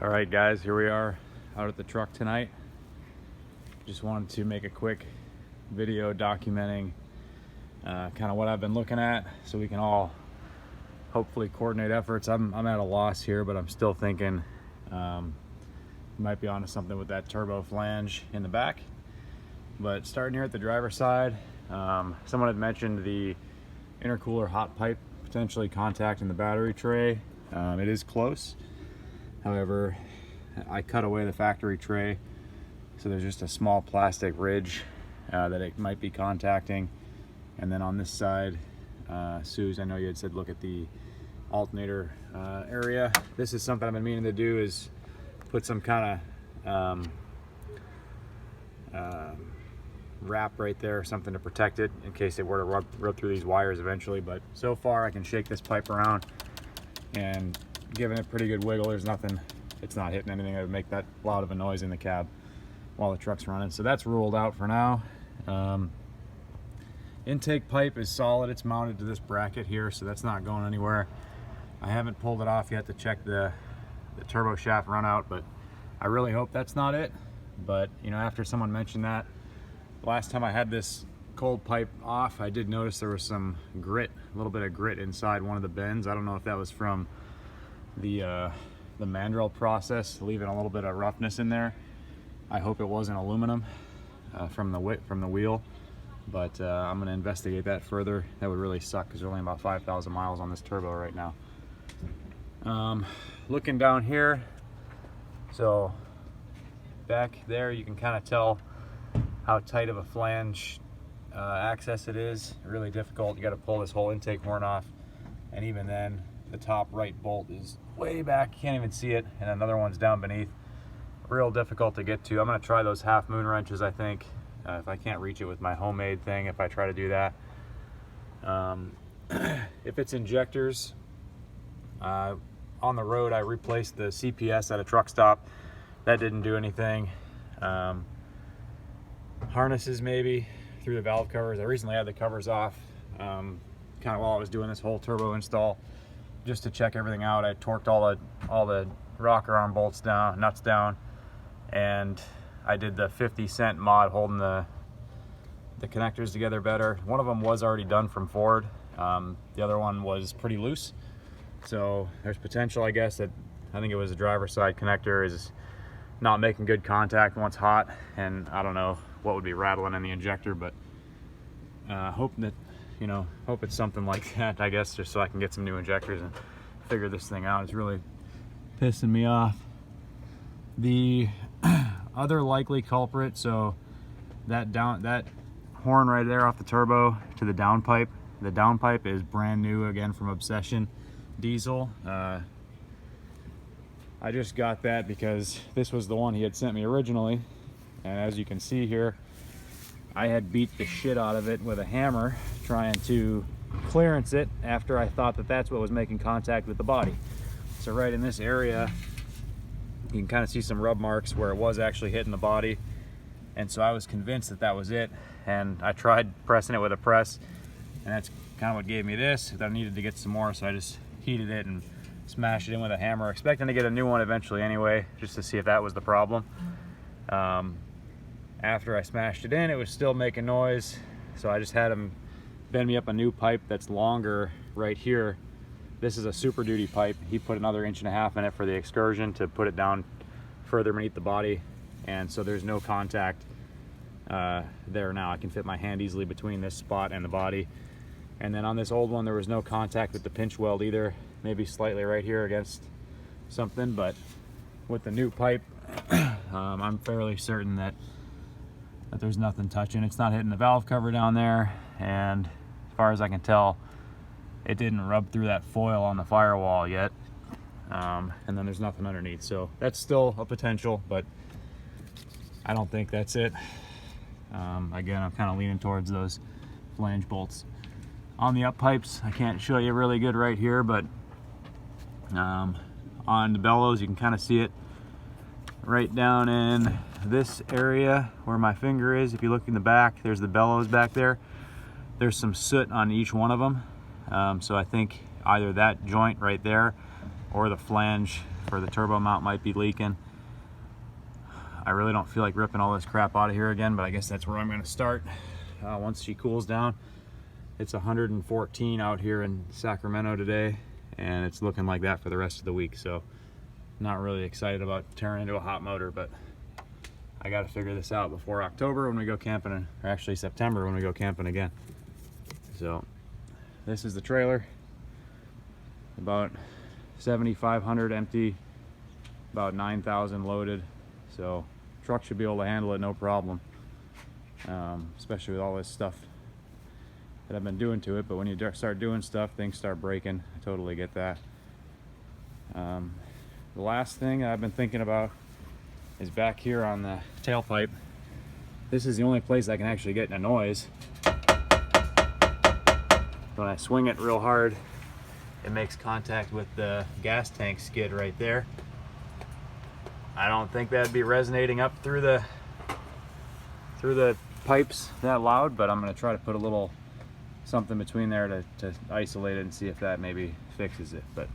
All right, guys, here we are out at the truck tonight. Just wanted to make a quick video documenting kind of what I've been looking at so we can all hopefully coordinate efforts. I'm at a loss here, but I'm still thinking might be onto something with that turbo flange in the back. But starting here at the driver's side, someone had mentioned the intercooler hot pipe potentially contacting the battery tray. It is close. However, I cut away the factory tray, so there's just a small plastic ridge that it might be contacting. And then on this side, Suze, I know you had said look at the alternator area. This is something I've been meaning to do, is put some kind of wrap right there or something to protect it in case it were to rub through these wires eventually. But so far I can shake this pipe around and giving it pretty good wiggle. There's nothing, it's not hitting anything that would make that loud of a noise in the cab while the truck's running. So that's ruled out for now. Intake pipe is solid. It's mounted to this bracket here, so that's not going anywhere. I haven't pulled it off yet to check the turbo shaft run out, but I really hope that's not it. But you know, after someone mentioned that, last time I had this cold pipe off, I did notice there was some grit, a little bit of grit inside one of the bends. I don't know if that was from the mandrel process, leaving a little bit of roughness in there. I hope it wasn't aluminum from the wheel, but I'm going to investigate that further. That would really suck because there's only about 5,000 miles on this turbo right now. Looking down here, so back there you can kind of tell how tight of a flange access it is. Really difficult. You got to pull this whole intake horn off, and even then the top right bolt is way back, you can't even see it, and another one's down beneath. Real difficult to get to. I'm going to try those half moon wrenches, I think, if I can't reach it with my homemade thing, if I try to do that. If it's injectors, on the road I replaced the CPS at a truck stop. That didn't do anything. Harnesses maybe through the valve covers. I recently had the covers off kind of while I was doing this whole turbo install, just to check everything out. I torqued all the rocker arm bolts down, nuts down, and I did the 50-cent mod holding the connectors together better. One of them was already done from Ford. The other one was pretty loose, so there's potential, I guess, that I think it was the driver's side connector is not making good contact once hot, and I don't know what would be rattling in the injector, but hope that, you know, hope it's something like that, I guess, just so I can get some new injectors and figure this thing out. It's really pissing me off. The other likely culprit, so that horn right there off the turbo to the downpipe. The downpipe is brand new, again from Obsession diesel. I just got that because this was the one he had sent me originally, and as you can see here, I had beat the shit out of it with a hammer trying to clearance it after I thought that that's what was making contact with the body. So right in this area you can kind of see some rub marks where it was actually hitting the body, and so I was convinced that that was it, and I tried pressing it with a press, and that's kind of what gave me this. I needed to get some more, so I just heated it and smashed it in with a hammer, expecting to get a new one eventually anyway, just to see if that was the problem. After I smashed it in, it was still making noise, so I just had him bend me up a new pipe that's longer right here. This is a Super Duty pipe. He put another 1.5 inches in it for the excursion to put it down further beneath the body, and so there's no contact there now. I can fit my hand easily between this spot and the body. And then on this old one there was no contact with the pinch weld either, maybe slightly right here against something, but with the new pipe I'm fairly certain that there's nothing touching. It's not hitting the valve cover down there, and as far as I can tell, it didn't rub through that foil on the firewall yet. And then there's nothing underneath, so that's still a potential, but I don't think that's it. Again, I'm kind of leaning towards those flange bolts. On the up pipes, I can't show you really good right here, but on the bellows you can kind of see it right down in this area where my finger is. If you look in the back, there's the bellows back there. There's some soot on each one of them, so I think either that joint right there or the flange for the turbo mount might be leaking. I really don't feel like ripping all this crap out of here again, but I guess that's where I'm gonna start once she cools down. It's 114 out here in Sacramento today, and it's looking like that for the rest of the week. So not really excited about tearing into a hot motor, but I got to figure this out before October when we go camping, or actually September when we go camping again. So this is the trailer, about 7,500 empty, about 9,000 loaded. So truck should be able to handle it no problem, especially with all this stuff that I've been doing to it. But when you start doing stuff, things start breaking. I totally get that. The last thing I've been thinking about is back here on the tailpipe. This is the only place I can actually get a noise. When I swing it real hard, it makes contact with the gas tank skid right there. I don't think that'd be resonating up through the pipes that loud, but I'm gonna try to put a little something between there to isolate it and see if that maybe fixes it. But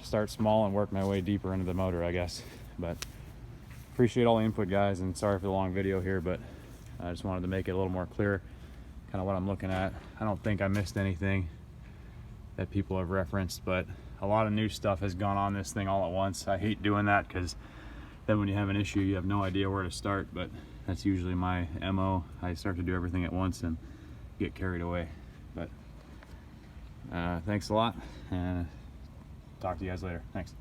start small and work my way deeper into the motor, I guess. But appreciate all the input, guys, and sorry for the long video here, but I just wanted to make it a little more clear kind of what I'm looking at. I don't think I missed anything that people have referenced, but a lot of new stuff has gone on this thing all at once. I hate doing that because then when you have an issue, you have no idea where to start, but that's usually my MO. I start to do everything at once and get carried away. But thanks a lot, and talk to you guys later. Thanks.